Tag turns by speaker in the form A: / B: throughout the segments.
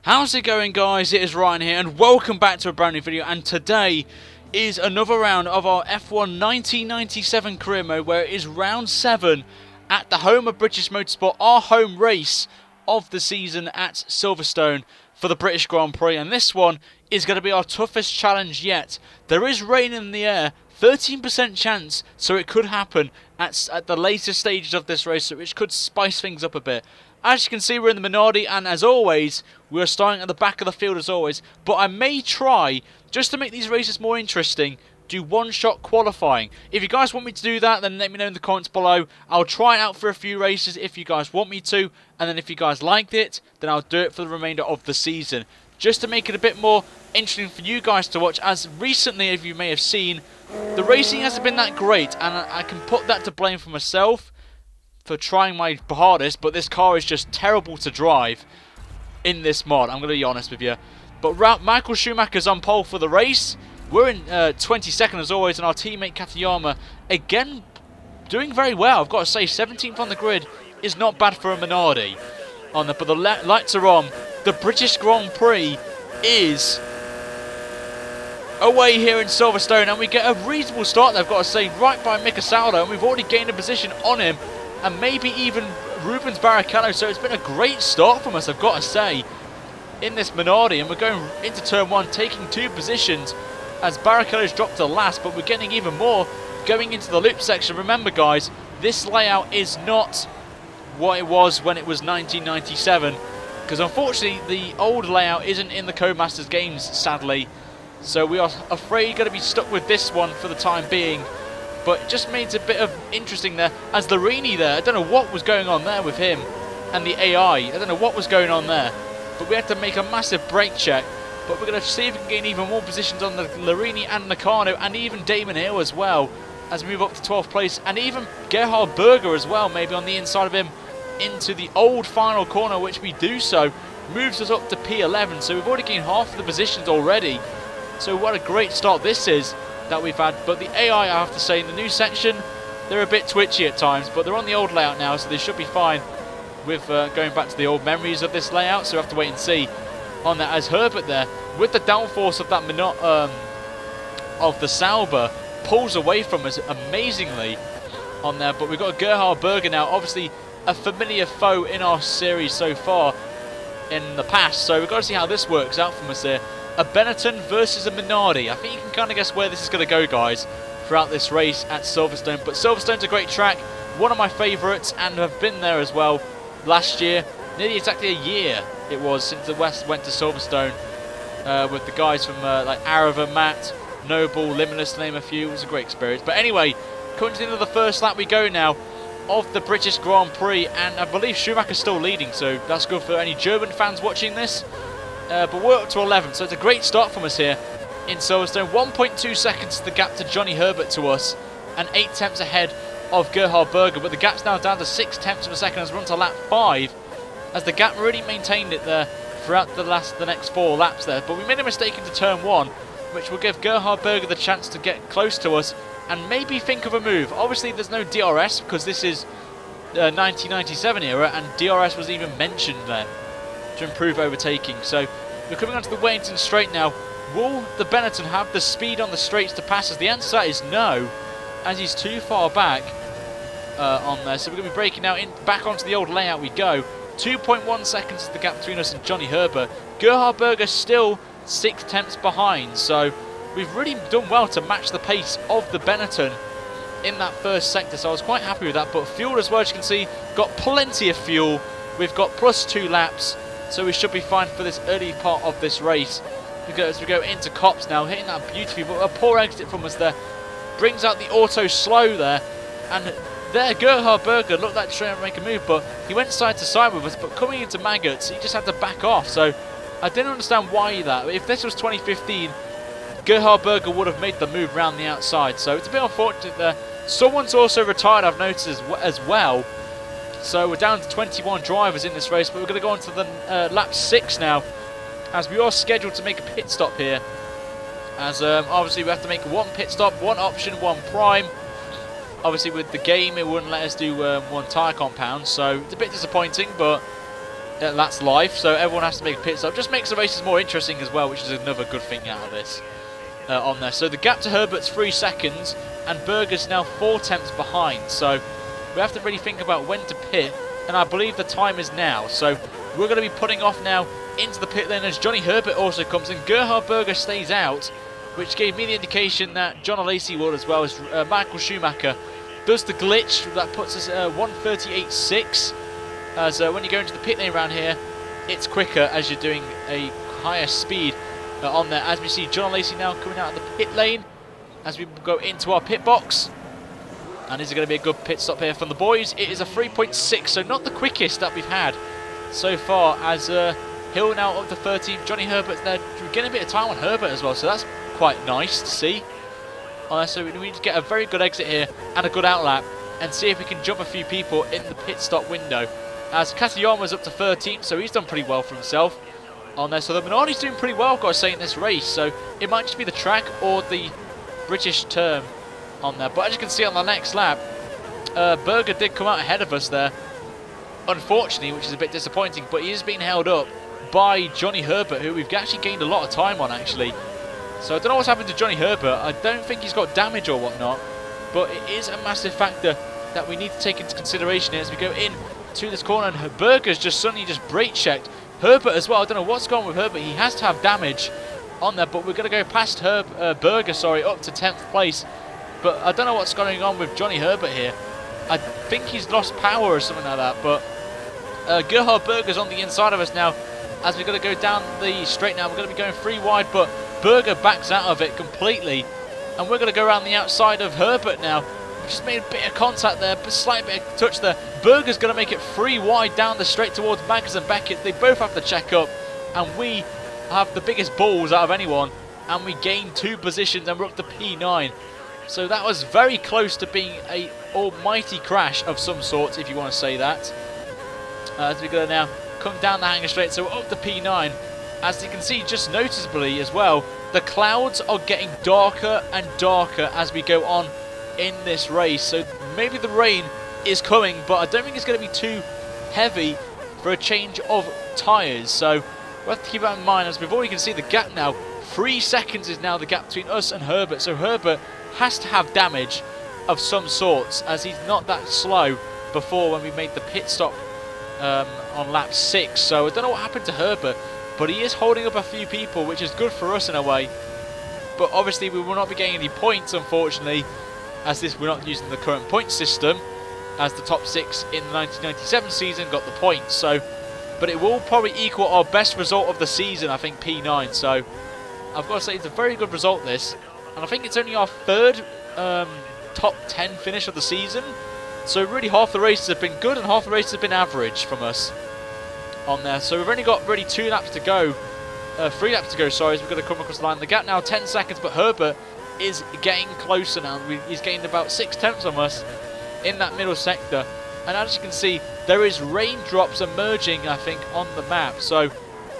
A: How's it going, guys? It is Ryan here and welcome back to a brand new video, and today is another round of our F1 1997 career mode, where it is round 7 at the home of British Motorsport, our home race of the season at Silverstone for the British Grand Prix. And this one is going to be our toughest challenge yet. There is rain in the air, 13% chance, so it could happen at the later stages of this race, which could spice things up a bit. As you can see, we're in the minority, and as always, we're starting at the back of the field as always. But I may try, just to make these races more interesting, do one-shot qualifying. If you guys want me to do that, then let me know in the comments below. I'll try it out for a few races if you guys want me to, and then if you guys liked it, then I'll do it for the remainder of the season, just to make it a bit more interesting for you guys to watch. As recently, as you may have seen, the racing hasn't been that great, and I can put that to blame for myself for trying my hardest, but this car is just terrible to drive in this mod, I'm going to be honest with you. But Michael Schumacher's on pole for the race. We're in 22nd as always, and our teammate Katayama, again, doing very well. I've got to say, 17th on the grid is not bad for a minority. But the lights are on. The British Grand Prix is away here in Silverstone, and we get a reasonable start there, I've got to say, right by Mclaren, and we've already gained a position on him, and maybe even Rubens Barrichello. So it's been a great start from us, I've got to say, in this minority. And we're going into turn 1, taking 2 positions as Barrichello's dropped to last, but we're getting even more going into the loop section. Remember, guys, this layout is not what it was when it was 1997, because unfortunately the old layout isn't in the Codemasters games, sadly. So we are afraid going to be stuck with this one for the time being. But it just made it a bit of interesting there. As Larini there, I don't know what was going on there with him and the AI. I don't know what was going on there. But we had to make a massive brake check. But we're going to see if we can gain even more positions on the Larini and Nakano, and even Damon Hill as well, as we move up to 12th place. And even Gerhard Berger as well, maybe on the inside of him, into the old final corner, which we do so, moves us up to P11. So we've already gained half of the positions already. So what a great start this is that we've had. But the AI, I have to say, in the new section, they're a bit twitchy at times, but they're on the old layout now, so they should be fine with going back to the old memories of this layout. So we have to wait and see on that, as Herbert there, with the downforce of that of the Sauber, pulls away from us amazingly on there. But we've got Gerhard Berger now, obviously a familiar foe in our series so far in the past, so we've got to see how this works out from us here. A Benetton versus a Minardi. I think you can kind of guess where this is going to go, guys, throughout this race at Silverstone. But Silverstone's a great track, one of my favourites, and have been there as well last year. Nearly exactly a year it was since the West went to Silverstone with the guys from like Arava, Matt, Noble, Limitless, to name a few. It was a great experience. But anyway, coming to the end of the first lap we go now of the British Grand Prix, and I believe Schumacher's still leading, so that's good for any German fans watching this. But we're up to 11, so it's a great start from us here in Silverstone. 1.2 seconds the gap to Johnny Herbert to us, and 8 tenths ahead of Gerhard Berger. But the gap's now down to 6 tenths of a second as we're on to lap 5, as the gap really maintained it there throughout the next 4 laps there. But we made a mistake into turn 1, which will give Gerhard Berger the chance to get close to us and maybe think of a move. Obviously there's no DRS, because this is 1997 era, and DRS was even mentioned then to improve overtaking. So we're coming onto the Wellington straight now. Will the Benetton have the speed on the straights to pass us? The answer is no, as he's too far back on there. So we're going to be breaking now back onto the old layout we go. 2.1 seconds is the gap between us and Johnny Herbert. Gerhard Berger still 6 tenths behind, so we've really done well to match the pace of the Benetton in that first sector, so I was quite happy with that. But fuel as well, as you can see, got plenty of fuel. We've got plus 2 laps, so we should be fine for this early part of this race. As we go into Cops now, hitting that beautifully, but a poor exit from us there. Brings out the auto slow there, and there Gerhard Berger looked like trying to make a move, but he went side to side with us. But coming into Maggots, he just had to back off, so I didn't understand why that. If this was 2015, Gerhard Berger would have made the move round the outside, so it's a bit unfortunate there. Someone's also retired, I've noticed as well. So we're down to 21 drivers in this race, but we're going to go on to the lap 6 now, as we are scheduled to make a pit stop here. As obviously we have to make 1 pit stop, 1 option, 1 prime. Obviously with the game it wouldn't let us do 1 tyre compound, so it's a bit disappointing, but that's live, so everyone has to make a pit stop. Just makes the races more interesting as well, which is another good thing out of this on there. So the gap to Herbert's 3 seconds, and Berger's now 4 tenths behind. So we have to really think about when to pit, and I believe the time is now. So we're going to be putting off now into the pit lane as Johnny Herbert also comes in. Gerhard Berger stays out, which gave me the indication that John Alesi will, as well as Michael Schumacher, does the glitch that puts us at 1:38.6. As when you go into the pit lane around here, it's quicker as you're doing a higher speed on there. As we see John Alesi now coming out of the pit lane as we go into our pit box. And is it going to be a good pit stop here from the boys? It is a 3.6, so not the quickest that we've had so far, as Hill now up to 13th. Johnny Herbert's there. We're getting a bit of time on Herbert as well, so that's quite nice to see. So we need to get a very good exit here and a good outlap and see if we can jump a few people in the pit stop window. As Katayama's up to 13th, so he's done pretty well for himself on there. So the Minardi's doing pretty well, I've got to say, in this race. So it might just be the track or the British term on there. But as you can see on the next lap, Berger did come out ahead of us there, unfortunately, which is a bit disappointing. But he is being held up by Johnny Herbert, who we've actually gained a lot of time on, actually. So I don't know what's happened to Johnny Herbert. I don't think he's got damage or whatnot. But it is a massive factor that we need to take into consideration as we go in to this corner, and Berger's just suddenly just brake checked. Herbert as well, I don't know what's going on with Herbert. He has to have damage on there, but we're going to go past Berger, up to 10th place. But I don't know what's going on with Johnny Herbert here. I think he's lost power or something like that, but Gerhard Berger's on the inside of us now as we're going to go down the straight now. We're going to be going 3 wide, but Berger backs out of it completely, and we're going to go around the outside of Herbert now. Just made a bit of contact there, but slight bit of touch there. Berger's going to make it 3 wide down the straight towards Maggers and Beckett. They both have to check up, and we have the biggest balls out of anyone, and we gain 2 positions, and we're up to P9. So that was very close to being a almighty crash of some sort, if you want to say that. As we're going to now come down the hanger straight, so we're up to P9. As you can see, just noticeably as well, the clouds are getting darker and darker as we go on in this race. So maybe the rain is coming, but I don't think it's going to be too heavy for a change of tyres. So we'll have to keep that in mind, as we've already can see the gap now. 3 seconds is now the gap between us and Herbert. So Herbert has to have damage of some sorts, as he's not that slow before when we made the pit stop on lap 6. So I don't know what happened to Herbert, but he is holding up a few people, which is good for us in a way. But obviously we will not be getting any points, unfortunately, as we're not using the current point system, as the top 6 in the 1997 season got the points. So, but it will probably equal our best result of the season, I think, P9. So I've got to say it's a very good result, this, and I think it's only our 3rd top 10 finish of the season. So really half the races have been good and half the races have been average from us on there. So we've only got really 2 laps to go, 3 laps to go, sorry, as we're going to come across the line. The gap now 10 seconds, but Herbert is getting closer now. He's gained about 6 tenths on us in that middle sector. And as you can see, there is raindrops emerging, I think, on the map. So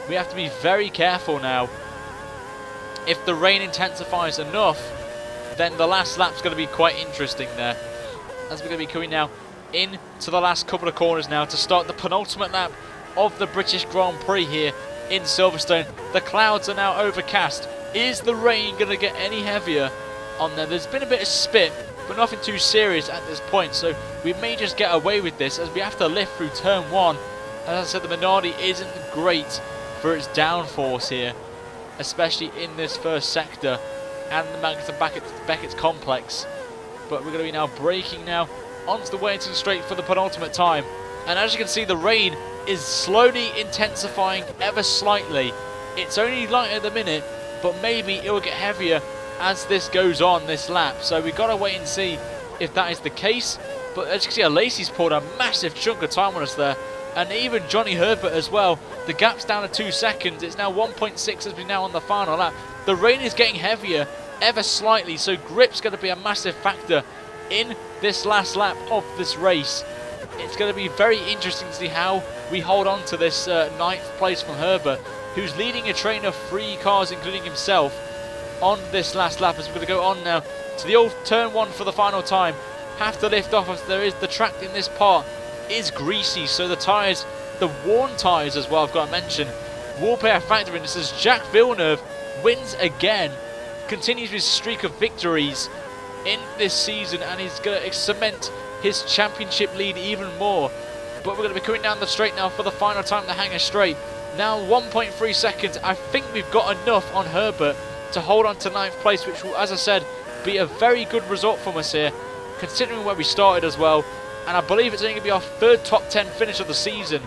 A: we have to be very careful now. If the rain intensifies enough, then the last lap's going to be quite interesting there. As we're going to be coming now into the last couple of corners now to start the penultimate lap of the British Grand Prix here in Silverstone. The clouds are now overcast. Is the rain going to get any heavier on there? There's been a bit of spit, but nothing too serious at this point. So we may just get away with this, as we have to lift through turn 1. As I said, the Minardi isn't great for its downforce here, especially in this first sector and the Magnus and Beckett's complex. But we're going to be now braking now onto the way into the straight for the penultimate time. And as you can see, the rain is slowly intensifying ever slightly. It's only light at the minute, but maybe it will get heavier as this goes on this lap. So we've got to wait and see if that is the case. But as you can see, Alesi's pulled a massive chunk of time on us there. And even Johnny Herbert as well. The gap's down to 2 seconds. It's now 1.6 as we're now on the final lap. The rain is getting heavier ever slightly, so grip's going to be a massive factor in this last lap of this race. It's going to be very interesting to see how we hold on to this 9th place from Herbert, who's leading a train of 3 cars, including himself, on this last lap. As we're going to go on now to the old turn 1 for the final time. Have to lift off, as there is the track in this part is greasy, so the tyres The worn tyres as well, I've got to mention, will play a factor in this as Jacques Villeneuve wins again, continues his streak of victories in this season, and he's going to cement his championship lead even more. But we're going to be coming down the straight now for the final time, the Hangar Straight. Now 1.3 seconds. I think we've got enough on Herbert to hold on to 9th place, which will, as I said, be a very good result from us here, considering where we started as well. And I believe it's only going to be our 3rd top 10 finish of the season,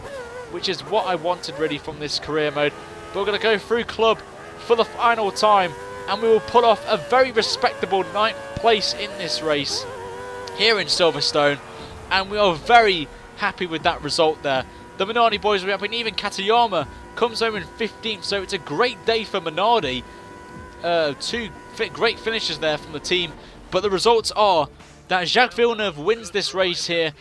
A: which is what I wanted really from this career mode. But we're going to go through club for the final time, and we will pull off a very respectable 9th place in this race here in Silverstone, and we are very happy with that result there. The Minardi boys will be up, and even Katayama comes home in 15th, so it's a great day for Minardi. 2 great finishes there from the team, but the results are that Jacques Villeneuve wins this race here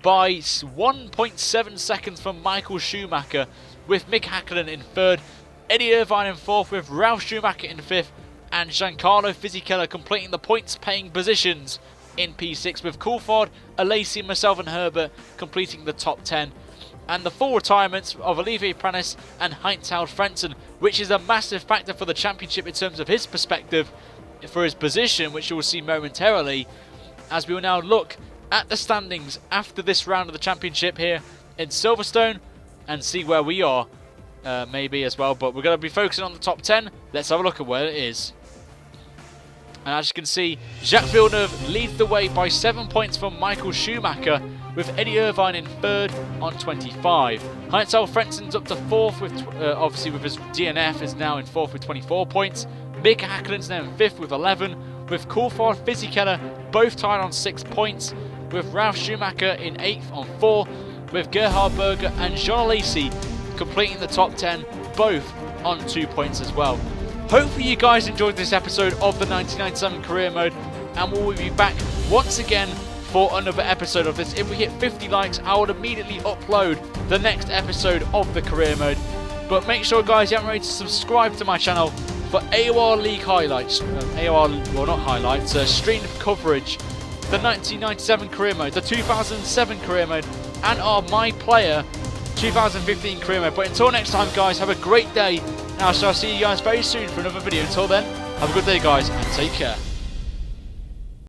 A: by 1.7 seconds from Michael Schumacher, with Mick Häkkinen in 3rd, Eddie Irvine in 4th, with Ralf Schumacher in 5th, and Giancarlo Fisichella completing the points-paying positions in P6, with Coulthard, Alesi, myself and Herbert completing the top 10. And the full retirements of Olivier Panis and Heinz-Harald Frentzen, which is a massive factor for the championship in terms of his perspective for his position, which you will see momentarily, as we will now look at the standings after this round of the championship here in Silverstone and see where we are maybe as well. But we're going to be focusing on the top 10. Let's have a look at where it is. And as you can see, Jacques Villeneuve leads the way by 7 points from Michael Schumacher, with Eddie Irvine in 3rd on 25. Heinz-Harald Frentzen's up to 4th, with obviously with his DNF, is now in 4th with 24 points. Mick Häkkinen's now in 5th with 11, with Coulthard, Fisichella both tied on 6 points, with Ralf Schumacher in 8th on 4, with Gerhard Berger and Jean Alesi completing the top 10, both on 2 points as well. Hopefully you guys enjoyed this episode of the 1997 career mode, and we will be back once again for another episode of this. If we hit 50 likes, I will immediately upload the next episode of the career mode. But make sure guys you haven't already to subscribe to my channel for AOR League highlights, streamed coverage, the 1997 career mode, the 2007 career mode, and our My Player 2015 career mode. But until next time guys, have a great day, and I shall see you guys very soon for another video. Until then, have a good day guys, and take care.